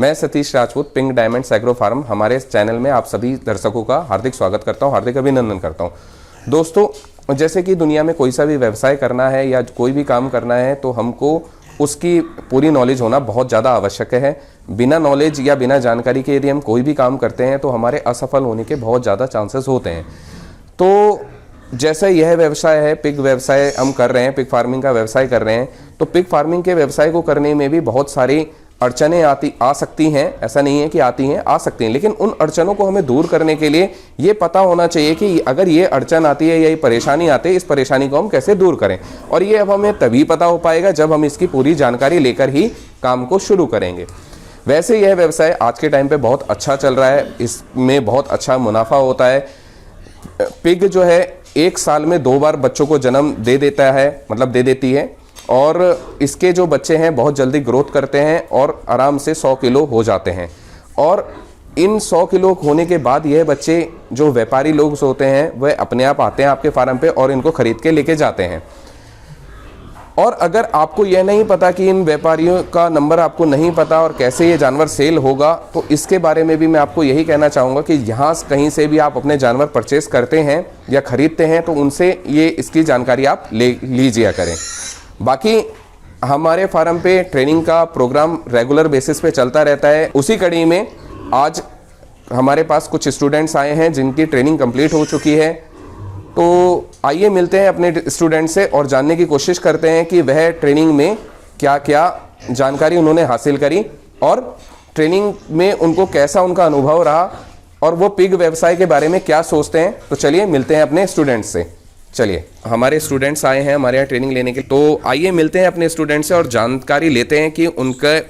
मैं Satish Rajput, Pink Diamonds Agro Farm, हमारे इस चैनल में आप सभी दर्शकों का हार्दिक स्वागत करता हूं, हार्दिक अभिनंदन करता हूं। दोस्तों, जैसे कि दुनिया में कोई सा भी व्यवसाय करना है या कोई भी काम करना है तो हमको उसकी पूरी नॉलेज होना बहुत ज़्यादा आवश्यक है। बिना नॉलेज या बिना जानकारी के यदि हम कोई भी काम करते हैं तो हमारे असफल होने के बहुत ज़्यादा चांसेस होते हैं। तो जैसे यह व्यवसाय है, पिग व्यवसाय हम कर रहे हैं, पिग फार्मिंग का व्यवसाय कर रहे हैं, तो पिग फार्मिंग के व्यवसाय को करने में भी बहुत सारी अड़चनें आ सकती हैं। ऐसा नहीं है कि आती हैं, आ सकती हैं, लेकिन उन अड़चनों को हमें दूर करने के लिए ये पता होना चाहिए कि अगर ये अड़चन आती है या ये परेशानी आती है, इस परेशानी को हम कैसे दूर करें। और ये अब हमें तभी पता हो पाएगा जब हम इसकी पूरी जानकारी लेकर ही काम को शुरू करेंगे। वैसे यह व्यवसाय आज के टाइम पे बहुत अच्छा चल रहा है, इसमें बहुत अच्छा मुनाफा होता है। पिग जो है 1 साल में 2 बार बच्चों को जन्म दे देता है, मतलब दे देती है, और इसके जो बच्चे हैं बहुत जल्दी ग्रोथ करते हैं और आराम से 100 किलो हो जाते हैं। और इन 100 किलो होने के बाद यह बच्चे जो व्यापारी लोग होते हैं वह अपने आप आते हैं आपके फार्म पे और इनको खरीद के लेके जाते हैं। और अगर आपको यह नहीं पता कि इन व्यापारियों का नंबर आपको नहीं पता और कैसे ये जानवर सेल होगा, तो इसके बारे में भी मैं आपको यही कहना चाहूँगा कि यहाँ कहीं से भी आप अपने जानवर परचेस करते हैं या खरीदते हैं तो उनसे ये इसकी जानकारी आप ले लीजिए करें। बाकी हमारे फार्म पे ट्रेनिंग का प्रोग्राम रेगुलर बेसिस पे चलता रहता है। उसी कड़ी में आज हमारे पास कुछ स्टूडेंट्स आए हैं जिनकी ट्रेनिंग कंप्लीट हो चुकी है। तो आइए मिलते हैं अपने स्टूडेंट से और जानने की कोशिश करते हैं कि वह ट्रेनिंग में क्या क्या जानकारी उन्होंने हासिल करी और ट्रेनिंग में उनको कैसा उनका अनुभव रहा और वो पिग व्यवसाय के बारे में क्या सोचते हैं। तो चलिए मिलते हैं अपने स्टूडेंट्स से। चलिए, हमारे स्टूडेंट्स आए हैं हमारे यहाँ ट्रेनिंग लेने के लिए, तो आइए मिलते हैं अपने स्टूडेंट से और जानकारी लेते हैं कि उनका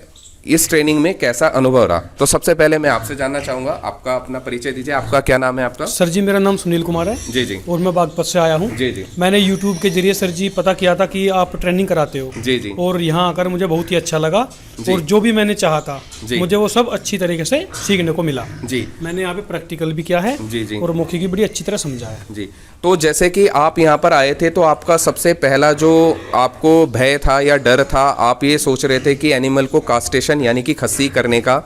इस ट्रेनिंग में कैसा अनुभव रहा। तो सबसे पहले मैं आपसे जानना चाहूँगा, आपका अपना परिचय दीजिए। आपका क्या नाम है आपका? सर जी, मेरा नाम सुनील कुमार है। जी जी। और मैं बागपत से आया हूँ। जी जी। मैंने यूट्यूब के जरिए सर जी पता किया था कि आप ट्रेनिंग कराते हो। जी जी। और यहाँ आकर मुझे बहुत ही अच्छा लगा और जो भी मैंने चाहा था मुझे वो सब अच्छी तरीके से सीखने को मिला। जी। मैंने यहाँ पे प्रैक्टिकल भी किया है। जी जी। और मौके की बड़ी अच्छी तरह समझा है। जी। तो जैसे कि आप यहाँ पर आए थे तो आपका सबसे पहला जो आपको भय था या डर था, आप ये सोच रहे थे कि एनिमल को कास्टेशन यानी कि खस्सी करने का,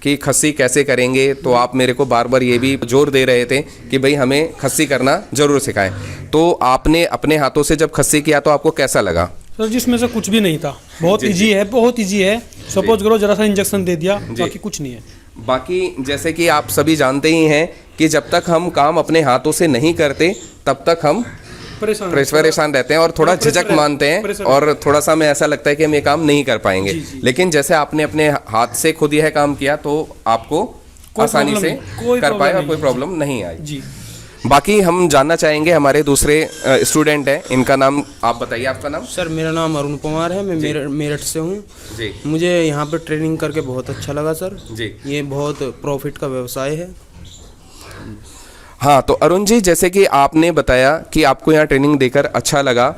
कि खस्सी कैसे करेंगे, तो आप मेरे को बार बार ये भी जोर दे रहे थे कि भाई हमें खस्सी करना ज़रूर सिखाएं। तो आपने अपने हाथों से जब खस्सी किया तो आपको कैसा लगा? सर जिसमें से कुछ भी नहीं था, बहुत ईजी है, बहुत ईजी है। सपोज करो जरा सा इंजेक्शन दे दिया, बाकी कुछ नहीं है। बाकी जैसे कि आप सभी जानते ही हैं कि जब तक हम काम अपने हाथों से नहीं करते तब तक हम परेशान रहते हैं और थोड़ा झिझक मानते हैं और थोड़ा सा हमें ऐसा लगता है कि हम ये काम नहीं कर पाएंगे। लेकिन जैसे आपने अपने हाथ से खुद यह काम किया तो आपको आसानी से कर पाए और कोई प्रॉब्लम नहीं आई। बाकी हम जानना चाहेंगे, हमारे दूसरे स्टूडेंट हैं, इनका नाम आप बताइए। आपका नाम? सर मेरा नाम अरुण कुमार है, मैं मेरठ से हूँ जी। मुझे यहाँ पर ट्रेनिंग करके बहुत अच्छा लगा सर जी। ये बहुत प्रॉफिट का व्यवसाय है। हाँ, तो अरुण जी, जैसे कि आपने बताया कि आपको यहाँ ट्रेनिंग देकर अच्छा लगा,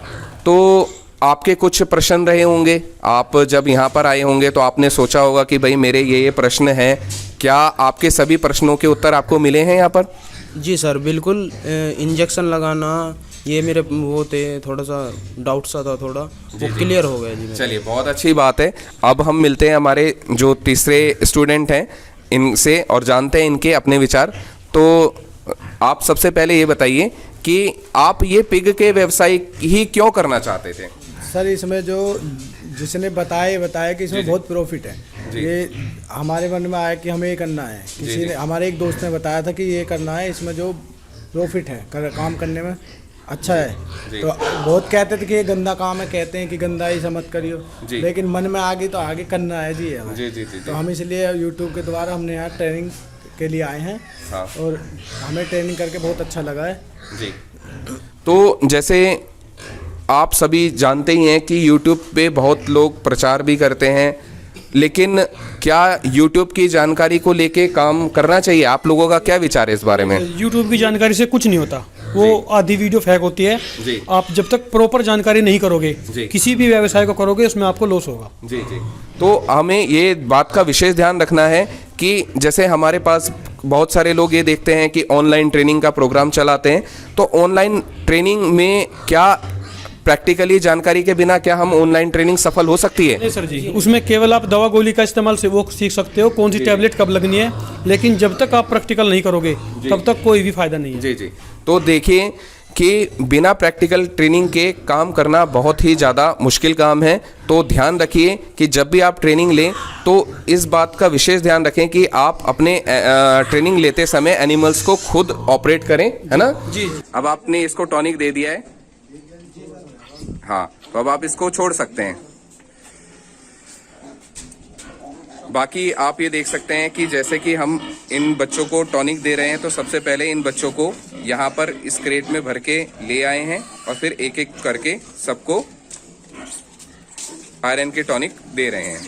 तो आपके कुछ प्रश्न रहे होंगे। आप जब यहाँ पर आए होंगे तो आपने सोचा होगा कि भाई मेरे ये प्रश्न हैं। क्या आपके सभी प्रश्नों के उत्तर आपको मिले हैं यहाँ पर? जी सर, बिल्कुल। इंजेक्शन लगाना ये मेरे वो थे, थोड़ा सा डाउट सा था, थोड़ा वो क्लियर हो गया जी। चलिए, बहुत अच्छी बात है। अब हम मिलते हैं हमारे जो तीसरे स्टूडेंट हैं इनसे और जानते हैं इनके अपने विचार। तो आप सबसे पहले ये बताइए कि आप ये पिग के व्यवसाय ही क्यों करना चाहते थे? सर इसमें जो जिसने बताया कि इसमें बहुत प्रॉफिट है, ये हमारे मन में आया कि हमें ये करना है। किसी ने, हमारे एक दोस्त ने बताया था कि ये करना है, इसमें जो प्रॉफिट है, काम करने में अच्छा है। तो बहुत कहते थे कि ये गंदा काम है, कहते हैं कि गंदा ऐसा मत करियो, लेकिन मन में आ गई तो आगे करना है जी हमें। जी। तो हम इसलिए यूट्यूब के द्वारा हमने यहाँ ट्रेनिंग के लिए आए हैं। हाँ। और हमें ट्रेनिंग करके बहुत अच्छा लगा है जी। तो जैसे आप सभी जानते ही हैं कि YouTube पे बहुत लोग प्रचार भी करते हैं, लेकिन क्या YouTube की जानकारी को लेके काम करना चाहिए? आप लोगों का क्या विचार है इस बारे में? YouTube की जानकारी से कुछ नहीं होता, वो आधी वीडियो फेक होती है। आप जब तक प्रॉपर जानकारी नहीं करोगे, किसी भी व्यवसाय को करोगे, उसमें आपको लॉस होगा। जी। तो हमें ये बात का विशेष ध्यान रखना है कि जैसे हमारे पास बहुत सारे लोग ये देखते हैं कि ऑनलाइन ट्रेनिंग का प्रोग्राम चलाते हैं, तो ऑनलाइन ट्रेनिंग में क्या प्रैक्टिकली जानकारी के बिना क्या हम ऑनलाइन ट्रेनिंग सफल हो सकती है? नहीं सर जी, उसमें केवल आप दवा गोली का इस्तेमाल से वो सीख सकते हो, कौन सी टैबलेट कब लगनी है, लेकिन जब तक आप प्रैक्टिकल नहीं करोगे तब तक कोई भी फायदा नहीं है। जी जी। तो देखिए कि बिना प्रैक्टिकल ट्रेनिंग के काम करना बहुत ही ज़्यादा मुश्किल काम है। तो ध्यान रखिए कि जब भी आप ट्रेनिंग लें तो इस बात का विशेष ध्यान रखें कि आप अपने ट्रेनिंग लेते समय एनिमल्स को खुद ऑपरेट करें, है ना जी। अब आपने इसको टॉनिक दे दिया है, हाँ, तो अब आप इसको छोड़ सकते हैं। बाकी आप ये देख सकते हैं कि जैसे कि हम इन बच्चों को टॉनिक दे रहे हैं, तो सबसे पहले इन बच्चों को यहाँ पर इस क्रेट में भर के ले आए हैं और फिर एक एक करके सबको आयरन के टॉनिक दे रहे हैं।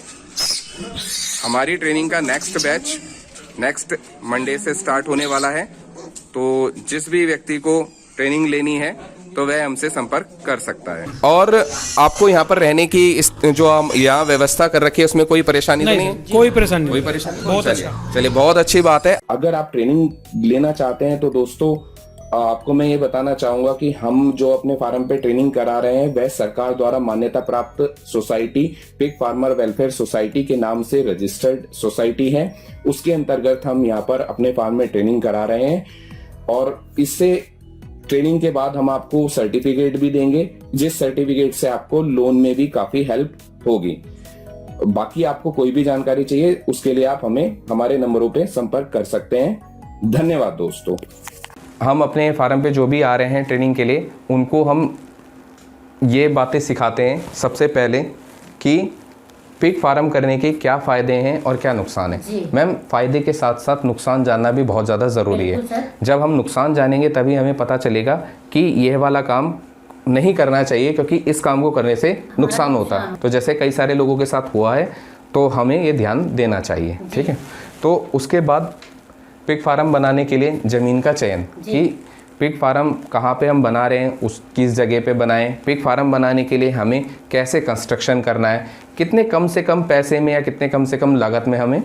हमारी ट्रेनिंग का नेक्स्ट बैच नेक्स्ट मंडे से स्टार्ट होने वाला है। तो जिस भी व्यक्ति को ट्रेनिंग लेनी है तो वह हमसे संपर्क कर सकता है। और आपको यहाँ पर रहने की इस जो हम यहाँ व्यवस्था कर रखी है उसमें कोई परेशानी नहीं है? कोई परेशानी नहीं, कोई परेशानी नहीं। बहुत अच्छा। चलिए, बहुत अच्छी बात है। अगर आप ट्रेनिंग लेना चाहते हैं तो दोस्तों आपको मैं ये बताना चाहूंगा कि हम जो अपने फार्म पे ट्रेनिंग करा रहे हैं वह सरकार द्वारा मान्यता प्राप्त society pig farmer welfare society के नाम से रजिस्टर्ड सोसाइटी है। उसके अंतर्गत हम यहाँ पर अपने फार्म में ट्रेनिंग करा रहे हैं और इससे ट्रेनिंग के बाद हम आपको सर्टिफिकेट भी देंगे, जिस सर्टिफिकेट से आपको लोन में भी काफी हेल्प होगी। बाकी आपको कोई भी जानकारी चाहिए उसके लिए आप हमें हमारे नंबरों पे संपर्क कर सकते हैं। धन्यवाद दोस्तों। हम अपने फार्म पे जो भी आ रहे हैं ट्रेनिंग के लिए उनको हम ये बातें सिखाते हैं सबसे पहले कि पिग फार्म करने के क्या फ़ायदे हैं और क्या नुकसान है। मैम, फ़ायदे के साथ साथ नुकसान जानना भी बहुत ज़्यादा ज़रूरी है। जब हम नुकसान जानेंगे तभी हमें पता चलेगा कि यह वाला काम नहीं करना चाहिए क्योंकि इस काम को करने से नुकसान होता है। तो जैसे कई सारे लोगों के साथ हुआ है तो हमें ये ध्यान देना चाहिए, ठीक है। तो उसके बाद पिग फार्म बनाने के लिए ज़मीन का चयन कि पिग फार्म कहाँ पे हम बना रहे हैं, उस किस जगह पे बनाएं। पिग फार्म बनाने के लिए हमें कैसे कंस्ट्रक्शन करना है, कितने कम से कम पैसे में या कितने कम से कम लागत में हमें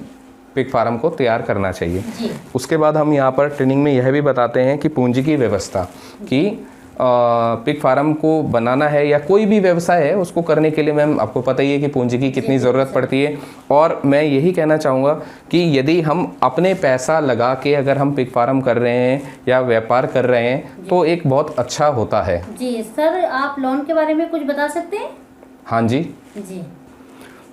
पिग फार्म को तैयार करना चाहिए। उसके बाद हम यहाँ पर ट्रेनिंग में यह भी बताते हैं कि पूंजी की व्यवस्था कि पिग फार्म को बनाना है या कोई भी व्यवसाय है उसको करने के लिए मैम आपको पता ही है कि पूंजी की कितनी ज़रूरत पड़ती है। और मैं यही कहना चाहूँगा कि यदि हम अपने पैसा लगा के अगर हम पिग फार्म कर रहे हैं या व्यापार कर रहे हैं तो एक बहुत अच्छा होता है। जी सर, आप लोन के बारे में कुछ बता सकते हैं? हाँ जी जी।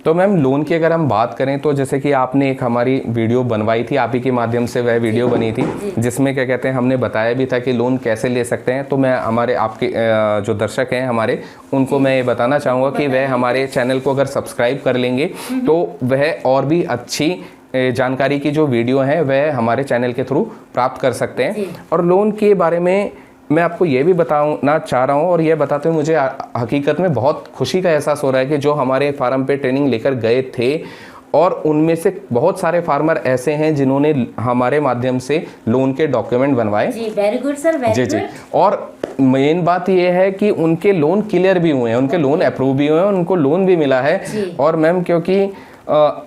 तो मैम लोन की अगर हम बात करें तो जैसे कि आपने एक हमारी वीडियो बनवाई थी, आप ही के माध्यम से वह वीडियो बनी थी जिसमें क्या कहते हैं हमने बताया भी था कि लोन कैसे ले सकते हैं। तो मैं हमारे आपके जो दर्शक हैं हमारे उनको मैं ये बताना चाहूँगा कि वह हमारे चैनल को अगर सब्सक्राइब कर लेंगे तो वह और भी अच्छी जानकारी की जो वीडियो है वह हमारे चैनल के थ्रू प्राप्त कर सकते हैं। और लोन के बारे में मैं आपको ये भी बताना चाह रहा हूँ और ये बताते हुए मुझे हकीकत में बहुत खुशी का एहसास हो रहा है कि जो हमारे फार्म पे ट्रेनिंग लेकर गए थे और उनमें से बहुत सारे फार्मर ऐसे हैं जिन्होंने हमारे माध्यम से लोन के डॉक्यूमेंट बनवाए। जी, very good sir, very good. और मेन बात ये है कि उनके लोन क्लियर भी हुए हैं, उनके लोन अप्रूव भी हुए हैं, उनको लोन भी मिला है। और मैम क्योंकि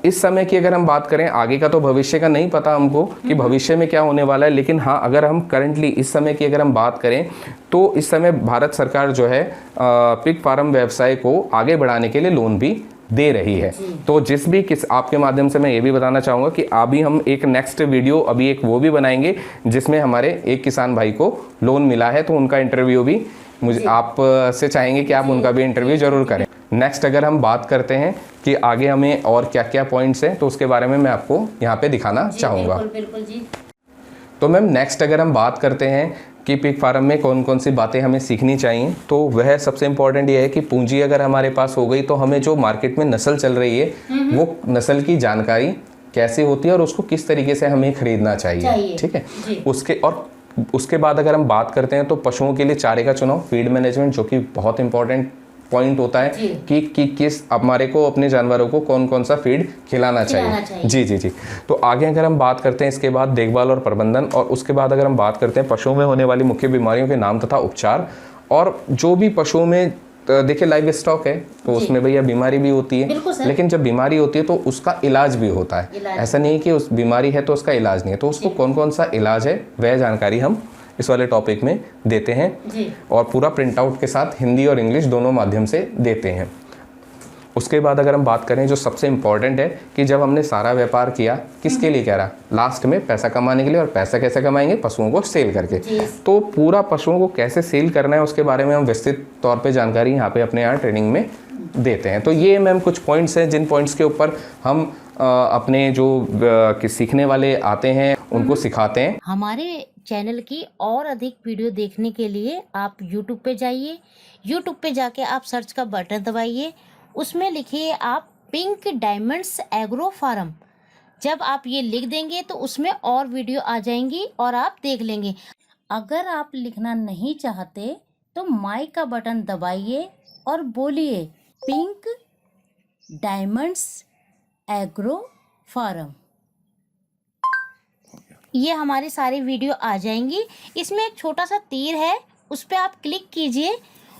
इस समय की अगर हम बात करें, आगे का तो भविष्य का नहीं पता हमको कि भविष्य में क्या होने वाला है, लेकिन हाँ अगर हम करंटली इस समय की अगर हम बात करें तो इस समय भारत सरकार जो है पिग फार्म व्यवसाय को आगे बढ़ाने के लिए लोन भी दे रही है। तो जिस भी आपके माध्यम से मैं ये भी बताना चाहूँगा कि अभी हम एक नेक्स्ट वीडियो अभी एक वो भी बनाएंगे जिसमें हमारे एक किसान भाई को लोन मिला है, तो उनका इंटरव्यू भी मुझे आप से चाहेंगे कि आप उनका भी इंटरव्यू जरूर करें। नेक्स्ट अगर हम बात करते हैं कि आगे हमें और क्या क्या पॉइंट्स हैं तो उसके बारे में मैं आपको यहाँ पे दिखाना चाहूँगा। बिल्कुल जी। तो मैम नेक्स्ट अगर हम बात करते हैं कि पिग फार्म में कौन कौन सी बातें हमें सीखनी चाहिए, तो वह सबसे इम्पोर्टेंट ये है कि पूंजी अगर हमारे पास हो गई तो हमें जो मार्केट में नस्ल चल रही है वो नस्ल की जानकारी कैसे होती है और उसको किस तरीके से हमें खरीदना चाहिए, ठीक है। उसके बाद अगर हम बात करते हैं तो पशुओं के लिए चारे का चुनाव, फीड मैनेजमेंट, जो कि बहुत इंपॉर्टेंट पॉइंट होता है कि किस हमारे को अपने जानवरों को कौन कौन सा फीड खिलाना चाहिए। जी। तो आगे अगर हम बात करते हैं इसके बाद देखभाल और प्रबंधन, और उसके बाद अगर हम बात करते हैं पशुओं में होने वाली मुख्य बीमारियों के नाम तथा उपचार। और जो भी पशुओं में देखिए लाइव स्टॉक है तो उसमें भैया बीमारी भी होती है, लेकिन जब बीमारी होती है तो उसका इलाज भी होता है। ऐसा नहीं है कि उस बीमारी है तो उसका इलाज नहीं है, तो उसको कौन कौन सा इलाज है वह जानकारी हम इस वाले टॉपिक में देते हैं जी। और पूरा प्रिंट आउट के साथ हिंदी और इंग्लिश दोनों माध्यम से देते हैं। उसके बाद अगर हम बात करें जो सबसे इम्पॉर्टेंट है कि जब हमने सारा व्यापार किया, किसके लिए कह रहा, लास्ट में पैसा कमाने के लिए। और पैसा कैसे कमाएंगे, पशुओं को सेल करके। तो पूरा पशुओं को कैसे सेल करना है उसके बारे में हम विस्तृत तौर पे जानकारी यहाँ पे अपने यहाँ ट्रेनिंग में देते हैं। तो ये मैम कुछ पॉइंट्स हैं जिन पॉइंट्स के ऊपर हम अपने जो सीखने वाले आते हैं उनको सिखाते हैं। हमारे चैनल की और अधिक वीडियो देखने के लिए आप YouTube पे जाइए। YouTube पे जाके आप सर्च का बटन दबाइए, उसमें लिखिए आप पिंक डायमंड्स एग्रो फार्म। जब आप ये लिख देंगे तो उसमें और वीडियो आ जाएंगी और आप देख लेंगे। अगर आप लिखना नहीं चाहते तो माइक का बटन दबाइए और बोलिए पिंक डायमंड्स एग्रो फार्म। ये हमारी सारी वीडियो आ जाएंगी। इसमें एक छोटा सा तीर है, उस पर आप क्लिक कीजिए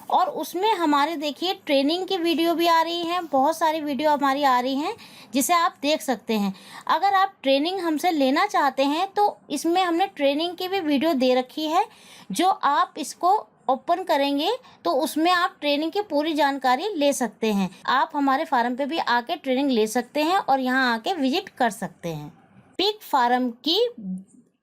और उसमें हमारे देखिए ट्रेनिंग की वीडियो भी आ रही हैं। बहुत सारी वीडियो हमारी आ रही हैं जिसे आप देख सकते हैं। अगर आप ट्रेनिंग हमसे लेना चाहते हैं तो इसमें हमने ट्रेनिंग की भी वीडियो दे रखी है, जो आप इसको ओपन करेंगे तो उसमें आप ट्रेनिंग की पूरी जानकारी ले सकते हैं। आप हमारे फार्म पे भी आके ट्रेनिंग ले सकते हैं और यहाँ आके विजिट कर सकते हैं। पिग फार्म की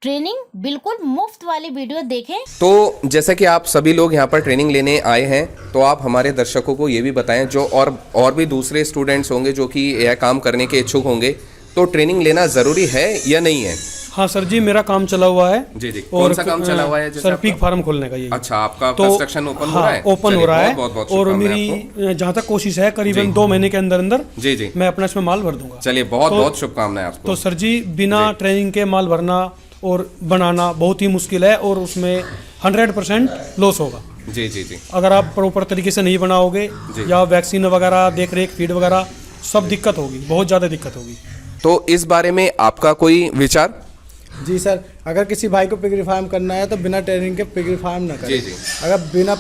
ट्रेनिंग बिल्कुल मुफ्त वाली वीडियो देखें। तो जैसा कि आप सभी लोग यहाँ पर ट्रेनिंग लेने आए हैं, तो आप हमारे दर्शकों को ये भी बताएं जो और भी दूसरे स्टूडेंट्स होंगे जो कि यह काम करने के इच्छुक होंगे, तो ट्रेनिंग लेना ज़रूरी है या नहीं है? हाँ सर जी, मेरा काम चला हुआ है। जी जी। कौन सा काम चला हुआ है? सर पिग फार्म खोलने का ये। अच्छा, आपका कंस्ट्रक्शन ओपन हो रहा है? ओपन हो रहा है और मेरी जहाँ तक कोशिश है करीबन 2 महीने के अंदर अंदर जी जी मैं अपना इसमें माल भर दूंगा। चलिए, बहुत बहुत शुभकामनाएं आपको। तो सर जी, बिना ट्रेनिंग के माल भरना और बनाना बहुत ही मुश्किल है और उसमें 100% लॉस होगा। जी जी जी। अगर आप प्रॉपर तरीके से नहीं बनाओगे या वैक्सीन वगैरह, देख रेख, फीड वगैरह सब दिक्कत होगी, बहुत ज़्यादा दिक्कत होगी। तो इस बारे में आपका कोई विचार? जी सर, अगर किसी भाई को पिगरी फार्म करना है तो बिना ट्रेनिंग के पिगरी फार्म ना करे। जी जी। अगर बिना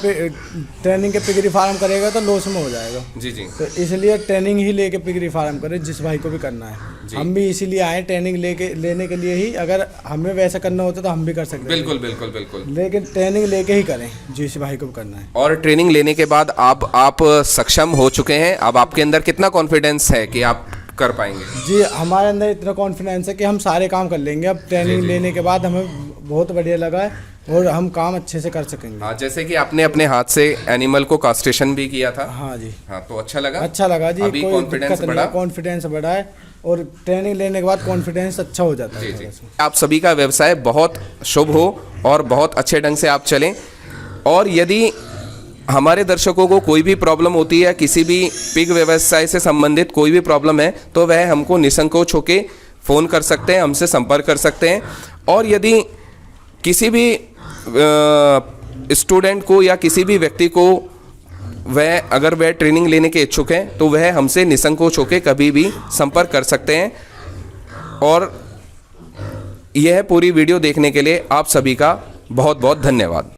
ट्रेनिंग के पिगरी फार्म करेगा तो लॉस में हो जाएगा। जी जी। तो इसलिए ट्रेनिंग ही लेके पिगरी फार्म करे, जिस भाई को भी करना है। हम भी इसीलिए आए ट्रेनिंग लेने के लिए ही। अगर हमें वैसा करना होता तो हम भी कर सकते हैं। बिल्कुल बिल्कुल बिल्कुल। लेकिन ट्रेनिंग लेके ही करें जिस भाई को भी करना है। और ट्रेनिंग लेने के बाद आप सक्षम हो चुके हैं, अब आपके अंदर कितना कॉन्फिडेंस है कि आप कर पाएंगे? जी, हमारे अंदर इतना कॉन्फिडेंस है कि हम सारे काम कर लेंगे। अब ट्रेनिंग लेने के बाद हमें बहुत बढ़िया लगा है और हम काम अच्छे से कर सकेंगे। हाँ, जैसे कि आपने अपने हाथ से एनिमल को कास्ट्रेशन भी किया था। हाँ जी। हाँ, तो अच्छा लगा? अच्छा लगा जी। अभी कॉन्फिडेंस बढ़ा? कॉन्फिडेंस बढ़ा है और ट्रेनिंग लेने के बाद कॉन्फिडेंस अच्छा हो जाता है। जी जी। आप सभी का व्यवसाय बहुत शुभ हो और बहुत अच्छे ढंग से आप चलें। और यदि हमारे दर्शकों को कोई भी प्रॉब्लम होती है, किसी भी पिग व्यवसाय से संबंधित कोई भी प्रॉब्लम है, तो वह हमको निसंकोच होकर फ़ोन कर सकते हैं, हमसे संपर्क कर सकते हैं। और यदि किसी भी स्टूडेंट को या किसी भी व्यक्ति को अगर वह ट्रेनिंग लेने के इच्छुक हैं, तो वह हमसे निसंकोच होकर कभी भी संपर्क कर सकते हैं। और यह पूरी वीडियो देखने के लिए आप सभी का बहुत बहुत धन्यवाद।